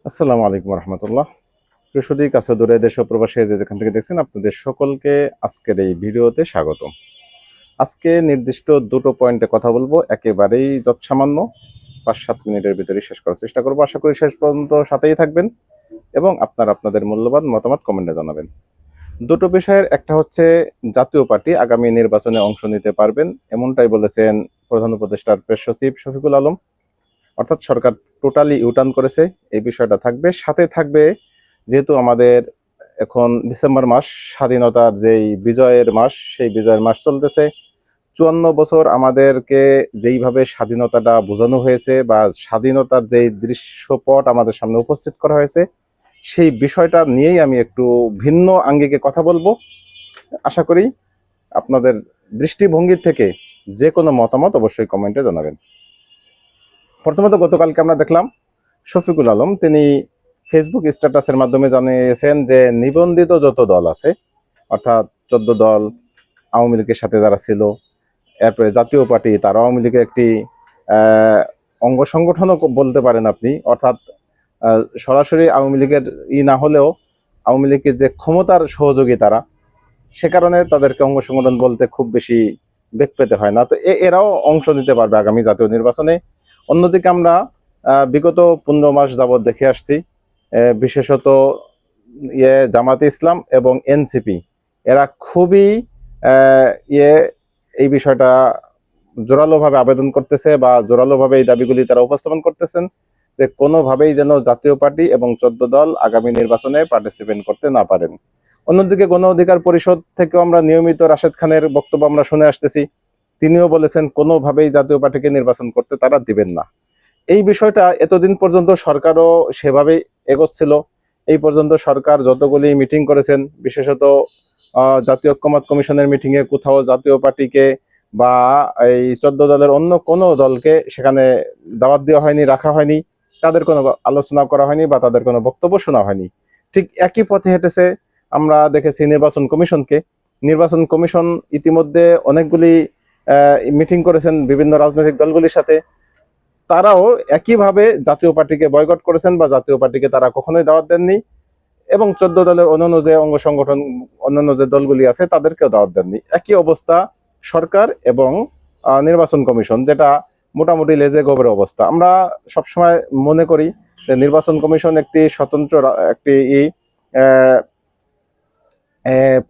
আসসালামু আলাইকুম রহমতুল্লাহ। প্রিয়সুদী কাছে দূরে দেশ ও প্রবাসে যে যেখান থেকে দেখছেন আপনাদের সকলকে আজকের এই ভিডিওতে স্বাগত। আজকে নির্দিষ্ট দুটো পয়েন্টে কথা বলবো, একেবারেই যৎসামান্য 5-7 মিনিটের ভিতরে শেষ করার চেষ্টা করবো। আশা করি শেষ পর্যন্ত সাথেই থাকবেন এবং আপনাদের মূল্যবান মতামত কমেন্টে জানাবেন। দুটো বিষয়ের একটা হচ্ছে জাতীয় পার্টি আগামী নির্বাচনে অংশ নিতে পারবেন, এমনটাই বলেছেন প্রধান উপদেষ্টার প্রেস সচিব শফিকুল আলম। অর্থাৎ সরকার টোটালি ইউটার্ন করেছে, এই বিষয়টা থাকবে। সাথে থাকবে, যেহেতু আমাদের এখন ডিসেম্বর মাস, স্বাধীনতার যেই বিজয়ের মাস, সেই বিজয়ের মাস চলতেছে। 54 বছর আমাদেরকে যেইভাবে স্বাধীনতাটা বোঝানো হয়েছে বা স্বাধীনতার যেই দৃশ্যপট আমাদের সামনে উপস্থিত করা হয়েছে, সেই বিষয়টা নিয়েই আমি একটু ভিন্ন আঙ্গিকে কথা বলবো। আশা করি আপনাদের দৃষ্টিভঙ্গি থেকে যে কোনো মতামত অবশ্যই কমেন্টে জানাবেন। প্রথমত গতকালকে আমরা দেখলাম শফিকুল আলম তিনি ফেসবুক স্ট্যাটাসের মাধ্যমে জানিয়েছেন যে নিবন্ধিত যত দল আছে, অর্থাৎ 14 দল, আওয়ামী লীগের সাথে যারা ছিল, এরপরে জাতীয় পার্টি, তার আওয়ামী লীগের একটি অঙ্গ সংগঠনও বলতে পারেন আপনি। অর্থাৎ সরাসরি আওয়ামী লীগের না হলেও আওয়ামী লীগের যে ক্ষমতার সহযোগী তারা, সে কারণে তাদেরকে অঙ্গ সংগঠন বলতে খুব বেশি বেগ পেতে হয় না। তো এরাও অংশ নিতে পারবে আগামী জাতীয় নির্বাচনে। অন্যদিকে আমরা বিগত 15 মাস যাবৎ দেখে আসছি, বিশেষত জামাতে ইসলাম এবং এনসিপি, এরা খুবই এই বিষয়টা জোরালোভাবে আবেদন করতেছে বা জোরালোভাবে এই দাবিগুলি তারা উপস্থাপন করতেছেন যে কোনোভাবেই যেন জাতীয় পার্টি এবং 14 দল আগামী নির্বাচনে পার্টিসিপেট করতে না পারেন। অন্যদিকে গণ অধিকার পরিষদ থেকেও আমরা নিয়মিত রাশেদ খানের বক্তব্য আমরা শুনে আসতেছি, তিনিও বলেছেন কোনোভাবেই জাতীয় পার্টিকে নির্বাচন করতে তারা দিবেন না। এই বিষয়টা এতদিন পর্যন্ত সরকারও সেভাবেই এগোচ্ছিল। এই পর্যন্ত সরকার যতগুলি মিটিং করেছেন, বিশেষত জাতীয় ঐক্যমত্য কমিশনের মিটিংয়ে কোথাও জাতীয় পার্টিকে বা এই 14 দলের অন্য কোনো দলকে সেখানে দাওয়াত দেওয়া হয়নি, রাখা হয়নি, তাদের কোনো আলোচনা করা হয়নি বা তাদের কোনো বক্তব্য শোনা হয়নি। ঠিক একই পথে হেঁটেছে আমরা দেখেছি নির্বাচন কমিশনকে। নির্বাচন কমিশন ইতিমধ্যে অনেকগুলি মিটিং করেছেন বিভিন্ন রাজনৈতিক দলগুলির সাথে, তারাও একইভাবে জাতীয় পার্টিকে বয়কট করেছেন বা জাতীয় পার্টিকে তারা কখনোই দাওয়াত দেননি এবং 14 দলের অন্যান্য যে অঙ্গ সংগঠন, অন্যান্য যে দলগুলি আছে তাদেরকেও দাওয়াত দেননি। একই অবস্থা সরকার এবং নির্বাচন কমিশন, যেটা মোটামুটি লেজে গোবরের অবস্থা। আমরা সবসময় মনে করি যে নির্বাচন কমিশন একটি স্বতন্ত্র একটি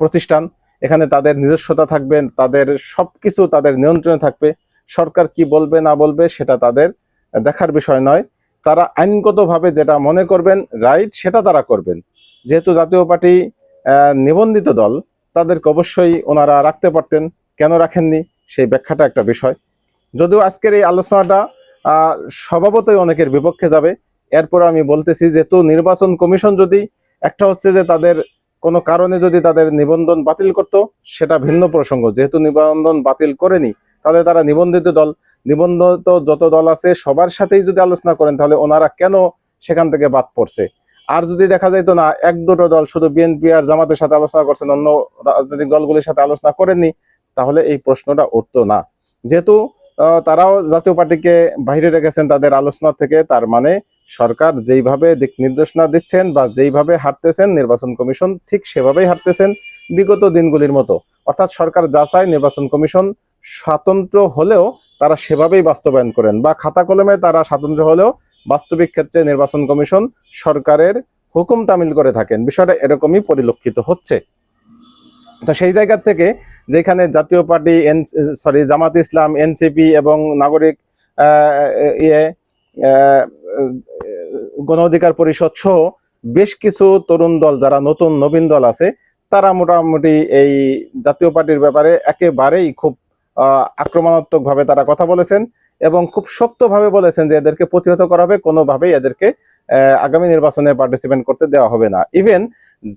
প্রতিষ্ঠান, এখানে তাদের নিজস্বতা থাকবে, তাদের সবকিছু তাদের নিয়ন্ত্রণে থাকবে। সরকার কি বলবে না বলবে সেটা তাদের দেখার বিষয় নয়। তারা আইনগতভাবে যেটা মনে করবেন রাইট সেটা তারা করবেন। যেহেতু জাতীয় পার্টি নিবন্ধিত দল, তাদেরকে অবশ্যই ওনারা রাখতে পারতেন, কেন রাখেননি সেই ব্যাখ্যাটা একটা বিষয়। যদিও আজকের এই আলোচনাটা স্বভাবতই অনেকের বিপক্ষে যাবে, এরপর আমি বলতেছি যেহেতু নির্বাচন কমিশন যদি একটা হচ্ছে যে তাদের কোনো কারণে যদি তাদের নিবন্ধন বাতিল করত সেটা ভিন্ন প্রসঙ্গ। যেহেতু নিবন্ধন বাতিল করেনি, তাহলে তারা নিবন্ধিত দল, নিবন্ধিত যত দল আছে সবার সাথেই যদি আলোচনা করেন, তাহলে ওনারা কেন সেখান থেকে বাদ পড়ছে? আর যদি দেখা যাইতো না এক দুটো দল শুধু বিএনপি আর জামাতের সাথে আলোচনা করছেন, অন্য রাজনৈতিক দলগুলির সাথে আলোচনা করেননি, তাহলে এই প্রশ্নটা উঠতো না। যেহেতু তারাও জাতীয় পার্টিকে বাইরে রেখেছেন তাদের আলোচনা থেকে, তার মানে সরকার যেইভাবে দিক নির্দেশনা দিচ্ছেন বা যেইভাবে হাঁটতেছেন নির্বাচন কমিশন ঠিক সেভাবেই হাঁটতেছেন বিগত দিনগুলির মতো। অর্থাৎ সরকার যা চায় নির্বাচন কমিশন স্বতন্ত্র হলেও তারা সেভাবেই বাস্তবায়ন করেন, বা খাতা কলমে তারা স্বতন্ত্র হলেও বাস্তবিক ক্ষেত্রে নির্বাচন কমিশন সরকারের হুকুম তামিল করে থাকেন। বিষয়টা এরকমই পরিলক্ষিত হচ্ছে। তো সেই জায়গা থেকে যেখানে জাতীয় পার্টি, জামাত ইসলাম, এনসিপি এবং নাগরিক গণ অধিকার পরিষদ সহ বেশ কিছু তরুণ দল, যারা নতুন নবীন দল আছে, তারা মোটামুটি এই জাতীয় পার্টির ব্যাপারে একেবারেই খুব আক্রমণাত্মক ভাবে তারা কথা বলেছেন এবং খুব শক্তভাবে বলেছেন যে এদেরকে প্রতিহত করা হবে, কোনোভাবেই এদেরকে আগামী নির্বাচনে পার্টিসিপেট করতে দেওয়া হবে না। ইভেন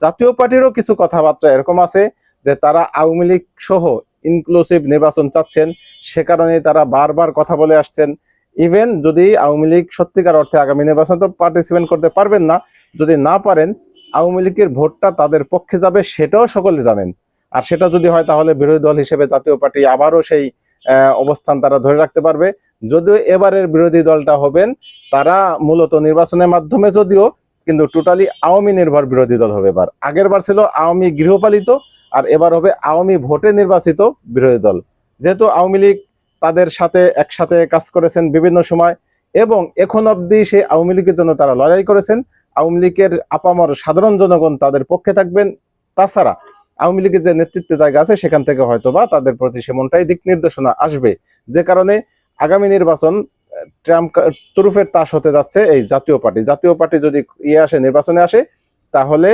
জাতীয় পার্টিরও কিছু কথাবার্তা এরকম আছে যে তারা আওয়ামী লীগ সহ ইনক্লুসিভ নির্বাচন চাচ্ছেন, সে কারণে তারা বারবার কথা বলে আসছেন। ইভেন যদি আওয়ামী লীগ সত্যিকার অর্থে আগামী নির্বাচন তো পার্টিসিপেট করতে পারবেন না, যদি না পারেন আওয়ামী লীগের ভোটটা তাদের পক্ষে যাবে সেটাও সকলে জানেন। আর সেটা যদি হয় তাহলে বিরোধী দল হিসেবে জাতীয় পার্টি আবারও সেই অবস্থান তারা ধরে রাখতে পারবে। যদিও এবারের বিরোধী দলটা হবেন তারা মূলত নির্বাচনের মাধ্যমে যদিও কিন্তু টোটালি আওয়ামী নির্ভর বিরোধী দল হবে। এবার আগের বার ছিল আওয়ামী গৃহপালিত, আর এবার হবে আওয়ামী ভোটে নির্বাচিত বিরোধী দল। যেহেতু আওয়ামী লীগ তাদের সাথে একসাথে কাজ করেছেন বিভিন্ন সময়, এবং এখন অবধি সেই আওয়ামী লীগের জন্য তারা লড়াই করেছেন। আওয়ামী লীগের আপামর সাধারণ জনগণ তাদের পক্ষে থাকবেন। তাছাড়া আওয়ামী লীগের যে নেতৃত্বের জায়গা আছে সেখান থেকে হয়তোবা তাদের প্রতি সেমনটাই দিক নির্দেশনা আসবে, যে কারণে আগামী নির্বাচন ট্রাম্প তুরুফের তাস হতে যাচ্ছে এই জাতীয় পার্টি। জাতীয় পার্টি যদি নির্বাচনে আসে, তাহলে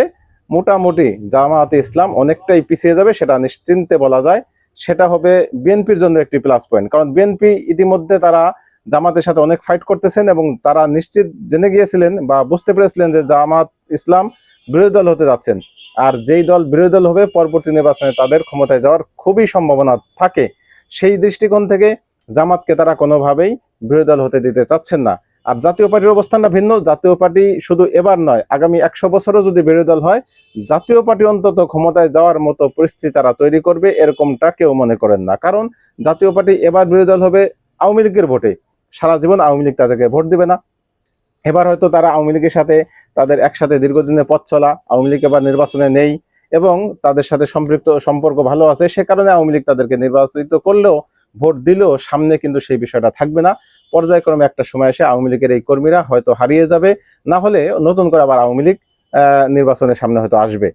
মোটামুটি জামায়াতে ইসলাম অনেকটাই পিছিয়ে যাবে, সেটা নিশ্চিন্তে বলা যায়। সেটা হবে বিএনপির জন্য একটি প্লাস পয়েন্ট, কারণ বিএনপি ইতিমধ্যে তারা জামাতের সাথে অনেক ফাইট করতেছেন, এবং তারা নিশ্চিত জেনে গিয়েছিলেন বা বুঝতে পেরেছিলেন যে জামাত ইসলাম বিরোধী দল হতে যাচ্ছেন, আর যেই দল বিরোধী দল হবে পরবর্তী নির্বাচনে তাদের ক্ষমতায় যাওয়ার খুবই সম্ভাবনা থাকে। সেই দৃষ্টিকোণ থেকে জামাতকে তারা কোনোভাবেই বিরোধী দল হতে দিতে চাচ্ছেন না। আর জাতীয় পার্টির অবস্থানটা ভিন্ন। জাতীয় পার্টি শুধু এবার নয়, আগামী 100 বছরও যদি বিরোধী দল হয়, জাতীয় পার্টি অন্তত ক্ষমতায় যাওয়ার মতো পরিস্থিতি তারা তৈরি করবে, এরকমটা কেউ মনে করেন না। কারণ জাতীয় পার্টি এবার বিরোধী দল হবে আওয়ামী লীগের ভোটে, সারা জীবন আওয়ামী লীগ তাদেরকে ভোট দিবে না। এবার হয়তো তারা আওয়ামী লীগের সাথে তাদের একসাথে দীর্ঘদিনের পথ চলা, আওয়ামী লীগ এবার নির্বাচনে নেই এবং তাদের সাথে সম্পর্ক ভালো আছে, সে কারণে আওয়ামী লীগ তাদেরকে নির্বাচিত করলেও, ভোট দিলেও সামনে কিন্তু সেই বিষয়টা থাকবে না। পর্যায়ক্রমে একটা সময় এসে আওয়ামী লীগের এই কর্মীরা হয়তো হারিয়ে যাবে, না হলে নতুন করে আবার আওয়ামী লীগ নির্বাচনের সামনে হয়তো আসবে।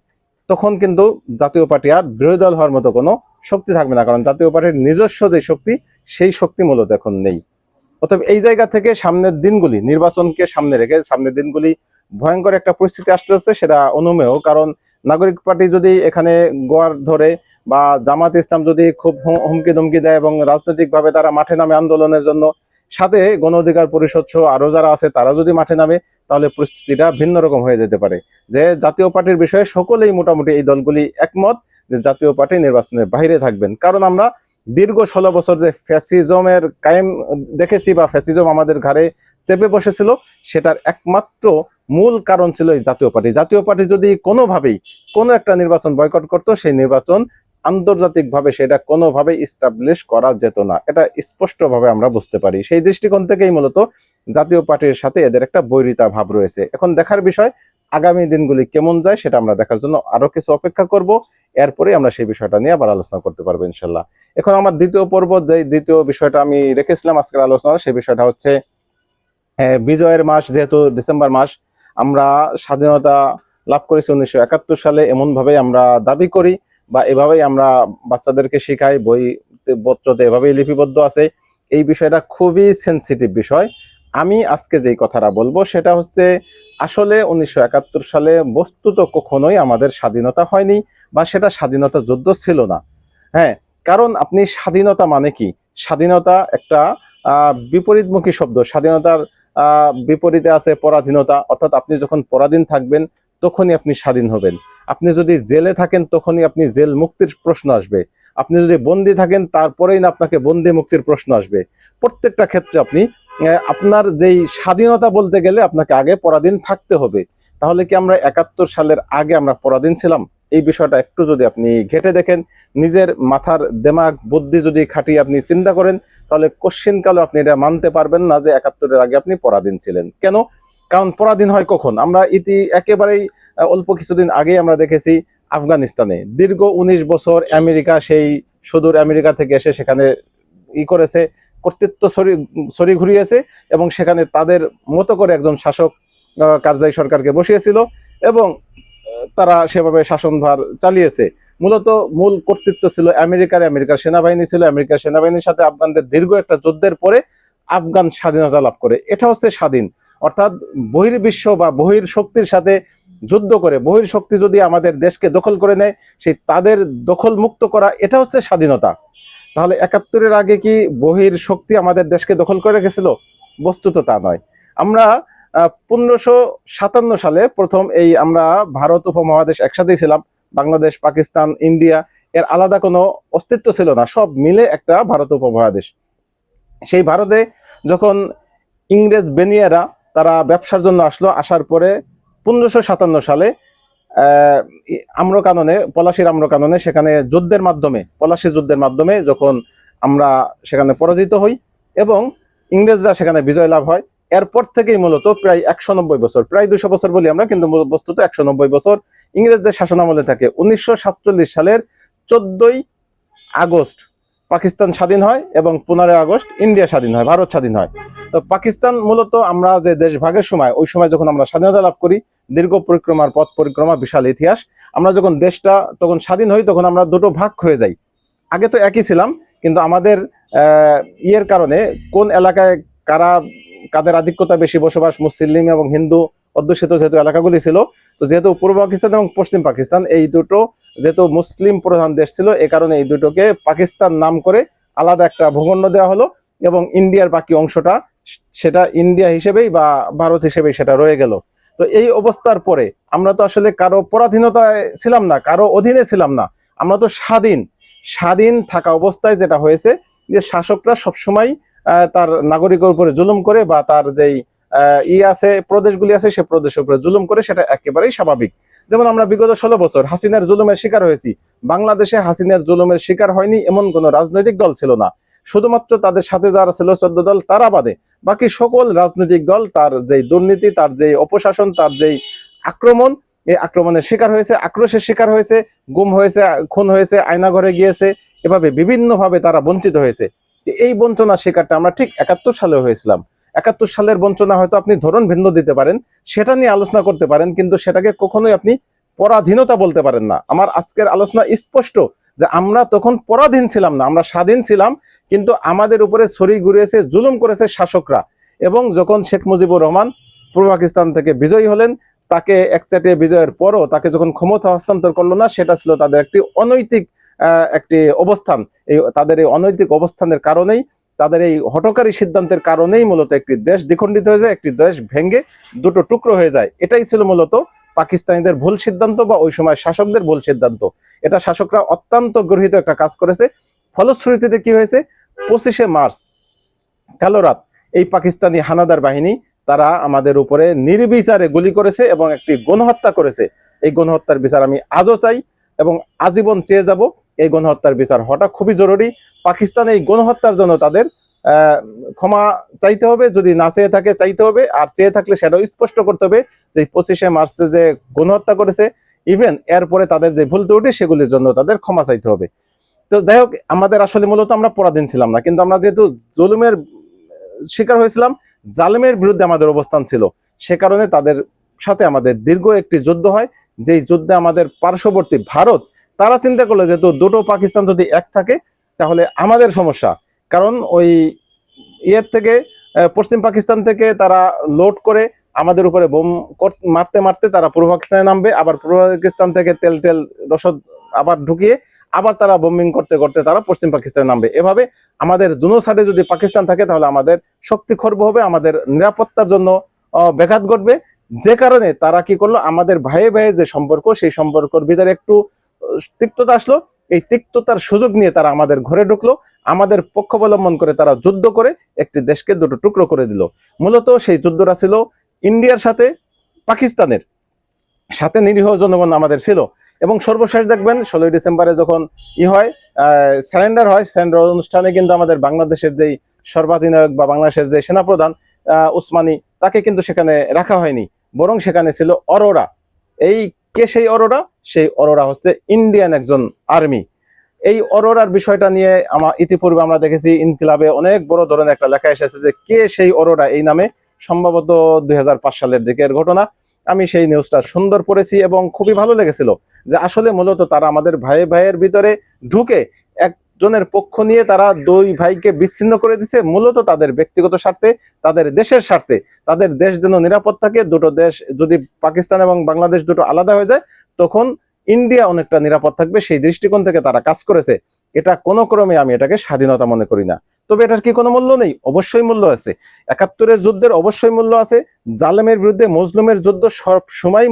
তখন কিন্তু জাতীয় পার্টি আর বিরোধী দল হওয়ার মতো কোনো শক্তি থাকবে না, কারণ জাতীয় পার্টির নিজস্ব যে শক্তি, সেই শক্তি মূলত এখন নেই। অতএব এই জায়গা থেকে সামনের দিনগুলি, নির্বাচনকে সামনে রেখে সামনের দিনগুলি ভয়ঙ্কর একটা পরিস্থিতি আসতে যাচ্ছে, সেটা অনুমেয়। কারণ নাগরিক পার্টি যদি এখানে গোয়ার ধরে, বা জামাত ইসলাম যদি খুব হুমকি ধমকি দেয় এবং রাজনৈতিকভাবে তারা মাঠে নামে আন্দোলনের জন্য, সাথে গণ অধিকার পরিষদ সহ আরো যারা আছে তারা যদি মাঠে নামে, তাহলে পরিস্থিতিটা ভিন্ন রকম হয়ে যেতে পারে। যে জাতীয় পার্টির বিষয়ে সকলেই মোটামুটি এই দলগুলি একমত যে জাতীয় পার্টি নির্বাচনের বাইরে থাকবেন। কারণ আমরা দীর্ঘ 16 বছর যে ফ্যাসিজমের কায়েম দেখেছি, বা ফ্যাসিজম আমাদের ঘাড়ে চেপে বসেছিল, সেটার একমাত্র মূল কারণ ছিল এই জাতীয় পার্টি। জাতীয় পার্টি যদি কোনোভাবেই কোনো একটা নির্বাচন বয়কট করতো, সেই নির্বাচন আন্তর্জাতিকভাবে সেটা কোনোভাবেই ইস্টাবলিশ করা যেত না। এটা স্পষ্টভাবে আমরা বুঝতে পারি। সেই দৃষ্টিকোণ থেকেই মূলত জাতীয় পার্টির সাথে এদের একটা বৈরিতা ভাব রয়েছে। এখন দেখার বিষয় আগামী দিনগুলি কেমন যায়, সেটা আমরা দেখার জন্য আরো কিছু অপেক্ষা করব। এরপরে আমরা সেই বিষয়টা নিয়ে আবার আলোচনা করতে পারবো ইনশাল্লাহ। এখন আমার দ্বিতীয় পর্ব, যে দ্বিতীয় বিষয়টা আমি রেখেছিলাম আজকের আলোচনা, সেই বিষয়টা হচ্ছে বিজয়ের মাস, যেহেতু ডিসেম্বর মাস, আমরা স্বাধীনতা লাভ করেছি 1971 সালে, এমন ভাবে আমরা দাবি করি, বা এভাবেই আমরা বাচ্চাদেরকে শিখাই, বইপত্রতে এভাবেই লিপিবদ্ধ আছে। এই বিষয়টা খুবই সেন্সিটিভ বিষয়। আমি আজকে যেই কথাটা বলবো সেটা হচ্ছে, আসলে 1971 সালে বস্তুত কখনোই আমাদের স্বাধীনতা হয়নি, বা সেটা স্বাধীনতা যুদ্ধ ছিল না। হ্যাঁ, কারণ আপনি স্বাধীনতা মানে কি? স্বাধীনতা একটা বিপরীতমুখী শব্দ। স্বাধীনতার বিপরীতে আছে পরাধীনতা, অর্থাৎ আপনি যখন পরাধীন থাকবেন তখনই আপনি স্বাধীন হবেন। আপনি যদি জেলে থাকেন তখনই আপনি জেল মুক্তির প্রশ্ন আসবে। আপনি যদি বন্দী থাকেন তারপরেই না আপনাকে বন্দী মুক্তির প্রশ্ন আসবে। প্রত্যেকটা ক্ষেত্রে আপনি আপনার যেই স্বাধীনতা বলতে গেলে আপনাকে আগে পরাধীন থাকতে হবে। তাহলে কি আমরা 71 সালের আগে আমরা পরাধীন ছিলাম? এই বিষয়টা একটু যদি আপনি ঘেটে দেখেন, নিজের মাথার দেমাগ বুদ্ধি যদি খাটিয়ে আপনি চিন্তা করেন, তাহলে কোশ্চিনকালে আপনি এটা মানতে পারবেন না যে 71-এর আগে আপনি পরাধীন ছিলেন। কেন? কারণ পরাধীন হয় কখন? আমরা একেবারেই অল্প কিছুদিন আগে আমরা দেখেছি আফগানিস্তানে দীর্ঘ 19 বছর আমেরিকা, সেই সুদূর আমেরিকা থেকে এসে সেখানে করেছে, কর্তৃত্ব ছড়ি ঘুরিয়েছে, এবং সেখানে তাদের মতো করে একজন শাসক কারজাই সরকারকে বসিয়েছিল, এবং তারা সেভাবে শাসনভার চালিয়েছে। মূলত মূল কর্তৃত্ব ছিল আমেরিকার সেনাবাহিনী ছিল। আমেরিকার সেনাবাহিনীর সাথে আফগানদের দীর্ঘ একটা যুদ্ধের পরে আফগান স্বাধীনতা লাভ করে। এটা হচ্ছে স্বাধীন, অর্থাৎ বহির্বিশ্ব বা বহির শক্তির সাথে যুদ্ধ করে, বহির শক্তি যদি আমাদের দেশকে দখল করে নেয়, সেই তাদের দখল মুক্ত করা, এটা হচ্ছে স্বাধীনতা। তাহলে 71-এর আগে কি বহির শক্তি আমাদের দেশকে দখল করে রেখেছিল? বস্তুত তা নয়। আমরা 1557 সালে প্রথম আমরা ভারত উপমহাদেশ একসাথেই ছিলাম। বাংলাদেশ, পাকিস্তান, ইন্ডিয়া, এর আলাদা কোনো অস্তিত্ব ছিল না, সব মিলে একটা ভারত উপমহাদেশ। সেই ভারতে যখন ইংরেজ বেনিয়ারা তারা ব্যবসার জন্য আসার পরে 1557 সালে পলাশির আম্রকাননে সেখানে পলাশি যুদ্ধের মাধ্যমে যখন আমরা সেখানে পরাজিত হই এবং ইংরেজরা সেখানে বিজয় লাভ হয়, এরপর থেকেই মূলত প্রায় 190 বছর, প্রায় 200 বছর বলি আমরা, কিন্তু বস্তুত 190 বছর ইংরেজদের শাসনামলে থাকে। 1947 সালের 14ই আগস্ট পাকিস্তান স্বাধীন হয় এবং 15ই আগস্ট ইন্ডিয়া স্বাধীন হয়, ভারত স্বাধীন হয়। তো পাকিস্তান মূলত আমরা যে দেশ ভাগের সময়, ওই সময় যখন আমরা স্বাধীনতা লাভ করি, দীর্ঘ পরিক্রমার পথ পরিক্রমা, বিশাল ইতিহাস, আমরা যখন দেশটা তখন স্বাধীন হই, তখন আমরা দুটো ভাগ হয়ে যাই। আগে তো একই ছিলাম, কিন্তু আমাদের ইয়ের কারণে কোন এলাকায় কারা কাদের আধিক্যতা বেশি বসবাস, মুসলিম এবং হিন্দু অধ্যুষিত যেহেতু এলাকাগুলি ছিল, তো যেহেতু পূর্ব পাকিস্তান এবং পশ্চিম পাকিস্তান এই দুটো যেহেতু মুসলিম প্রধান দেশ ছিল, এই কারণে এই দুটোকে পাকিস্তান নাম করে আলাদা একটা ভূখণ্ড দেওয়া হলো, এবং ইন্ডিয়ার বাকি অংশটা সেটা ইন্ডিয়া হিসেবেই বা ভারত হিসেবেই সেটা রয়ে গেল। তো এই অবস্থার পরে আমরা তো আসলে কারো পরাধীনতায় ছিলাম না, কারো অধীনে ছিলাম না, আমরা তো স্বাধীন। স্বাধীন থাকা অবস্থায় যেটা হয়েছে যে শাসকরা সবসময় তার নাগরিকের উপরে জুলুম করে, বা তার যেই আছে প্রদেশগুলি আছে সে প্রদেশের উপরে জুলুম করে, সেটা একেবারেই স্বাভাবিক। যেমন আমরা বিগত 16 বছর হাসিনার জুলুমের শিকার হয়েছি। বাংলাদেশে হাসিনার জুলুমের শিকার হয়নি এমন কোন রাজনৈতিক দল ছিল না, শুধুমাত্র তাদের সাথে যারা ছিল 14 দল তারা বাদে বাকি সকল রাজনৈতিক দল তার যেই দুর্নীতি, তার যেই অপশাসন, তার যেই আক্রমণ, এই আক্রমণের শিকার হয়েছে, আক্রোশের শিকার হয়েছে, গুম হয়েছে, খুন হয়েছে, আয়নাঘরে গিয়েছে, এভাবে বিভিন্নভাবে তারা বঞ্চিত হয়েছে। এই বঞ্চনার শিকারটা আমরা ঠিক 71 সালে হয়েছিলাম। 71 সালের বঞ্চনা হয়তো আপনি ধরন ভিন্ন দিতে পারেন, সেটা নিয়ে আলোচনা করতে পারেন, কিন্তু সেটাকে কখনোই আপনি পরাধীনতা বলতে পারেন না। আমার আজকের আলোচনা স্পষ্ট যে আমরা তখন পরাধীন ছিলাম না, আমরা স্বাধীন ছিলাম, কিন্তু আমাদের উপরে ছড়ি ঘুরিয়েছে, জুলুম করেছে শাসকরা। এবং যখন শেখ মুজিবুর রহমান পূর্ব পাকিস্তান থেকে বিজয়ী হলেন, তাকে একচাটিয়ে বিজয়ের পরও তাকে যখন ক্ষমতা হস্তান্তর করলো না, সেটা ছিল তাদের একটি অনৈতিক একটি অবস্থান। এই তাদের এই অনৈতিক অবস্থানের কারণেই, তাদের এই হঠকারী সিদ্ধান্তের কারণেই মূলত একটি দেশ দ্বিখণ্ডিত হয়ে যায়, একটি দেশ ভেঙে দুটো টুকরো হয়ে যায়। এটাই ছিল মূলত পাকিস্তানিদের ভুল সিদ্ধান্ত, বা ওই সময় শাসকদের ভুল সিদ্ধান্ত। এটা শাসকরা অত্যন্ত গর্হিত একটা কাজ করেছে। ফলশ্রুতিতে কি হয়েছে, 25শে মার্চ কালো রাত এই পাকিস্তানি হানাদার বাহিনী তারা আমাদের উপরে নির্বিচারে গুলি করেছে এবং একটি গণহত্যা করেছে। এই গণহত্যার বিচার আমি আজও চাই এবং আজীবন চেয়ে যাব। এই গণহত্যার বিচার হওয়াটা খুবই জরুরি। পাকিস্তান এই গণহত্যার জন্য তাদের ক্ষমা চাইতে হবে, যদি না চেয়ে থাকে চাইতে হবে, আর চেয়ে থাকলে সেটাও স্পষ্ট করতে হবে যে 25শে মার্চে যে গণহত্যা করেছে, ইভেন এরপরে তাদের যে ভুল ত্রুটি সেগুলির জন্য তাদের ক্ষমা চাইতে হবে। তো যাই হোক, আমাদের আসলে মূলত আমরা পরাধীন ছিলাম না, কিন্তু আমরা যেহেতু জুলুমের শিকার হয়েছিলাম, জালেমের বিরুদ্ধে আমাদের অবস্থান ছিল, সে কারণে তাদের সাথে আমাদের দীর্ঘ একটি যুদ্ধ হয়। যেই যুদ্ধে আমাদের পার্শ্ববর্তী ভারত তারা চিন্তা করলো যেহেতু দুটো পাকিস্তান যদি এক থাকে তাহলে আমাদের সমস্যা, কারণ ওই ইয়ের থেকে পশ্চিম পাকিস্তান থেকে তারা লোড করে আমাদের উপরে বোম মারতে মারতে তারা পূর্ব পাকিস্তানে নামবে, আবার পূর্ব পাকিস্তান থেকে তেল তেল রসদ আবার ঢুকিয়ে আবার তারা বোম্বিং করতে করতে তারা পশ্চিম পাকিস্তানে নামবে। এভাবে আমাদের দুনো সাইডে যদি পাকিস্তান থাকে তাহলে আমাদের শক্তি খর্ব হবে, আমাদের নিরাপত্তার জন্য ব্যাঘাত ঘটবে। যে কারণে তারা কি করলো, আমাদের ভাইয়ে ভাইয়ে যে সম্পর্ক, সেই সম্পর্কের ভিতরে একটু তিক্ততা আসলো। এই তিক্ততার সুযোগ নিয়ে তারা আমাদের ঘরে ঢুকলো, আমাদের পক্ষ অবলম্বন করে তারা যুদ্ধ করে একটি দেশকে দুটো টুকরো করে দিল। মূলত সেই যুদ্ধটা ছিল ইন্ডিয়ার সাথে, পাকিস্তানের সাথে নিরীহ জনগণ আমাদের ছিল। এবং সর্বশেষ দেখবেন 16ই ডিসেম্বরে যখন হয় সারেন্ডার হয়, সারেন্ডার অনুষ্ঠানে কিন্তু আমাদের বাংলাদেশের যেই সর্বাধিনায়ক বা বাংলাদেশের যে সেনাপ্রধান উসমানী, তাকে কিন্তু সেখানে রাখা হয়নি, বরং সেখানে ছিল অরোরা। এই কে সেই অরোরা? সেই অরোরা হচ্ছে ইন্ডিয়ান একজন আর্মি। এই অরোরার বিষয়টা নিয়ে ইতিপূর্বে আমরা দেখেছি ইনকিলাবে অনেক বড় ধরনের একটা লেখা এসেছে যে কে সেই অরোরা এই নামে, সম্ভবত 2005 সালের দিকের ঘটনা। আমি সেই নিউজটা সুন্দর পড়েছি এবং খুবই ভালো লেগেছিল যে আসলে মূলত তারা আমাদের ভাই ভাইয়ের ভিতরে ঢুকে একজনের পক্ষ নিয়ে তারা দুই ভাইকে বিচ্ছিন্ন করে দিচ্ছে, মূলত তাদের ব্যক্তিগত স্বার্থে, তাদের দেশের স্বার্থে। তাদের দেশ যেন নিরাপদ থাকে, দুটো দেশ যদি পাকিস্তান এবং বাংলাদেশ দুটো আলাদা হয়ে যায় তখন ইন্ডিয়া অনেকটা নিরাপদ থাকবে, সেই দৃষ্টিকোণ থেকে তারা কাজ করেছে। এটা কোনো ক্রমে আমি এটাকে স্বাধীনতা মনে করি না। তবে এটার কি কোনো মূল্য নেই? অবশ্যই মূল্য আছে। 71-এর যুদ্ধের অবশ্যই মূল্য আছে। জালেমের বিরুদ্ধে মজলুমের যুদ্ধ সব সময়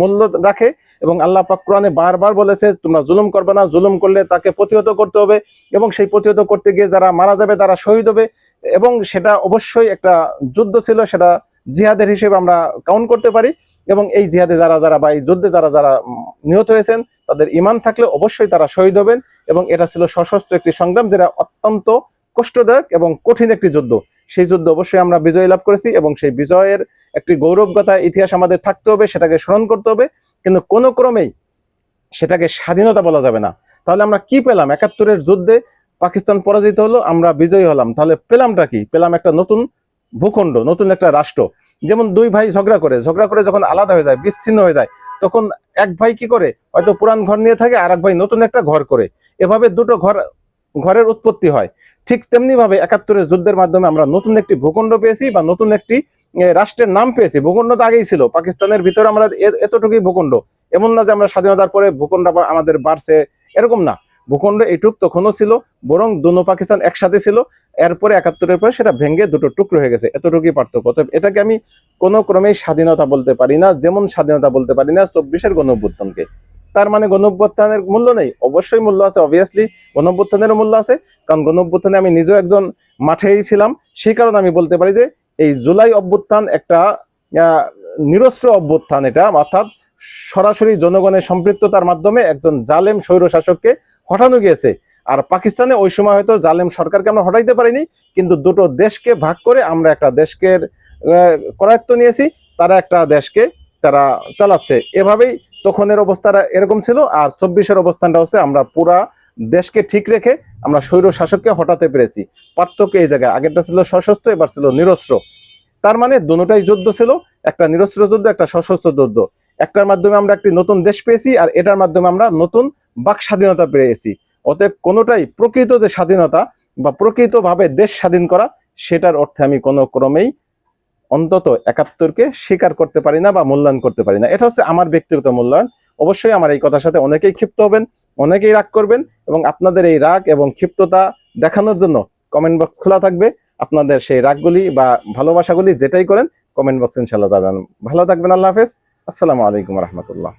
মূল্য রাখে, এবং আল্লাহ পাক কোরআনে বারবার বলেছে তোমরা জুলুম করবে না, জুলুম করলে তাকে প্রতিহত করতে হবে, এবং সেই প্রতিহত করতে গিয়ে যারা মারা যাবে তারা শহীদ হবে। এবং সেটা অবশ্যই একটা যুদ্ধ ছিল, সেটা জিহাদের হিসেবে আমরা কাউন্ট করতে পারি। এবং এই জিহাদে যারা যারা বা এই যুদ্ধে যারা যারা নিহত হয়েছেন তাদের ঈমান থাকলে অবশ্যই তারা শহীদ হবেন। এবং এটা ছিল সশস্ত্র একটি সংগ্রাম, যেটা অত্যন্ত কষ্টদায়ক এবং কঠিন একটি যুদ্ধ। সেই যুদ্ধে অবশ্যই আমরা বিজয় লাভ করেছি এবং সেই বিজয়ের একটি গৌরবগাথা ইতিহাস আমাদের থাকতে হবে, সেটাকে স্মরণ করতে হবে, কিন্তু কোনো ক্রমেই সেটাকে স্বাধীনতা বলা যাবে না। তাহলে আমরা কি পেলাম? ৭১-এর যুদ্ধে পাকিস্তান পরাজিত হলো, আমরা বিজয়ী হলাম, তাহলে পেলামটা কি? পেলাম একটা নতুন ভূখণ্ড, নতুন একটা রাষ্ট্র। যেমন দুই ভাই ঝগড়া করে যখন আলাদা হয়ে যায়, বিচ্ছিন্ন হয়ে যায়, তখন এক ভাই কি করে, হয়তো পুরান ঘর নিয়ে থাকে, আর এক ভাই নতুন একটা ঘর করে, এভাবে দুটো ঘরের উৎপত্তি হয়। ঠিক তেমনি ভাবে ৭১-এর যুদ্ধের মাধ্যমে আমরা নতুন একটি ভূখণ্ড পেয়েছি বা নতুন একটি রাষ্ট্রের নাম পেয়েছি। ভূখণ্ড তো আগেই ছিল, পাকিস্তানের ভিতরে আমরা এতটুকুই ভূখণ্ড। এমন না যে আমরা স্বাধীনতার পরে ভূখণ্ড আমাদের বাড়ছে, এরকম না। ভূখণ্ড এইটুক তখনও ছিল, বরং দোনো পাকিস্তান একসাথে ছিল। এরপরে ৭১-এর পরে সেটা ভেঙে দুটো টুকরো হয়ে গেছে, এতটুকুই পার্থক্য। তবে এটাকে আমি কোনো ক্রমেই স্বাধীনতা বলতে পারি না, যেমন স্বাধীনতা বলতে পারি না ২৪-এর গণঅভ্যুত্থানকে। তার মানে গণঅভ্যুত্থানের মূল্য নেই? অবশ্যই মূল্য আছে, অবভিয়াসলি গণঅভ্যুত্থানেরও মূল্য আছে। কারণ গণঅভ্যুত্থানে আমি নিজেও একজন মাঠেই ছিলাম, সেই কারণে আমি বলতে পারি যে এই জুলাই অভ্যুত্থান একটা নিরস্ত্র অভ্যুত্থান। এটা অর্থাৎ সরাসরি জনগণের সম্পৃক্ততার মাধ্যমে একজন জালেম স্বৈর শাসককে হটানো গিয়েছে। আর পাকিস্তানে ওই সময় হয়তো জালেম সরকারকে আমরা হটাইতে পারিনি, কিন্তু দুটো দেশকে ভাগ করে আমরা একটা দেশকে করায়ত্ত নিয়েছি, তারা একটা দেশকে তারা চালাচ্ছে। এভাবেই তখনের অবস্থাটা এরকম ছিল। আর ২৪-এর অবস্থানটা হচ্ছে আমরা পুরা দেশকে ঠিক রেখে আমরা স্বৈর শাসককে হটাতে পেরেছি। পার্থক্য এই জায়গায়, আগেরটা ছিল সশস্ত্র, এবার ছিল নিরস্ত্র। তার মানে দুটোটাই যুদ্ধ ছিল, একটা নিরস্ত্র যুদ্ধ, একটা সশস্ত্র যুদ্ধ। একটার মাধ্যমে আমরা একটি নতুন দেশ পেয়েছি, আর এটার মাধ্যমে আমরা নতুন বাক স্বাধীনতা পেয়েছি। অতএব কোনোটাই প্রকৃত যে স্বাধীনতা বা প্রকৃতভাবে দেশ স্বাধীন করা, সেটার অর্থে আমি কোনো ক্রমেই অন্তত ৭১-কে স্বীকার করতে পারি না বা মূল্যায়ন করতে পারি না। এটা হচ্ছে আমার ব্যক্তিগত মূল্যায়ন। অবশ্যই আমার এই কথার সাথে অনেকেই ক্ষিপ্ত হবেন, অনেকেই রাগ করবেন, এবং আপনাদের এই রাগ এবং ক্ষিপ্ততা দেখানোর জন্য কমেন্ট বক্স খোলা থাকবে। আপনাদের সেই রাগগুলি বা ভালোবাসাগুলি যেটাই করেন কমেন্ট বক্সে ইনশাআল্লাহ জানান। ভালো থাকবেন, আল্লাহ হাফেজ, আসসালামু আলাইকুম রহমতুল্লাহ।